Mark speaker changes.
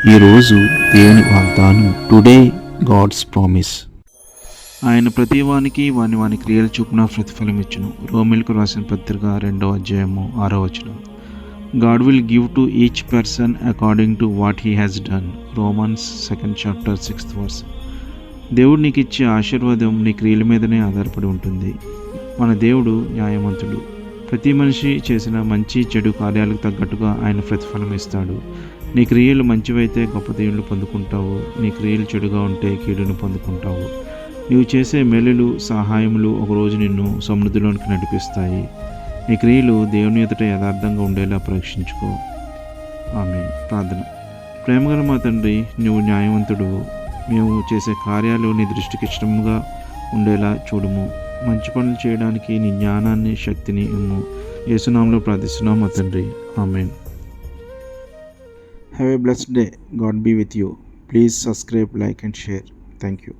Speaker 1: ఈరోజు దేవుని వాగ్దానం. Today God's promise. ఆయన ప్రతివానికి వాని వాని క్రియలు చొప్పున ప్రతిఫలం ఇచ్చును. రోమిలకు రాసిన పత్రిక 2వ అధ్యాయము 6వ వచనం. God will give to each person according to what he has done. Romans 2nd chapter 6th verse. దేవుడు నీకు ఇచ్చే ఆశీర్వాదం నీ క్రియల మీదనే ఆధారపడి ఉంటుంది. మన దేవుడు న్యాయవంతుడు. ప్రతి మనిషి చేసిన మంచి చెడు కార్యాలకు తగ్గట్టుగా ఆయన ప్రతిఫలం ఇస్తాడు. నీ క్రియలు మంచివైతే గొప్ప దీవులు పొందుకుంటావు. నీ క్రియలు చెడుగా ఉంటే కీడును పొందుకుంటావు. నీవు చేసే మేలులు సహాయములు ఒకరోజు నిన్ను సమృద్ధిలోనికి నడిపిస్తాయి. నీ క్రియలు దేవుని ఎదుట యథార్థంగా ఉండేలా పరీక్షించుకో. ఆమేన్. ప్రార్థన. ప్రేమగల మా తండ్రి, నువ్వు న్యాయవంతుడు. మేము చేసే కార్యాలు నీ దృష్టికి ఇష్టంగా ఉండేలా చూడుము. మంచి పనులు చేయడానికి నీ జ్ఞానాన్ని, శక్తిని ఇమ్ము. యేసునామములో ప్రార్థిస్తున్నాం మా తండ్రి. ఆమేన్. Have a blessed day. God be with you. Please subscribe, like and share. Thank you.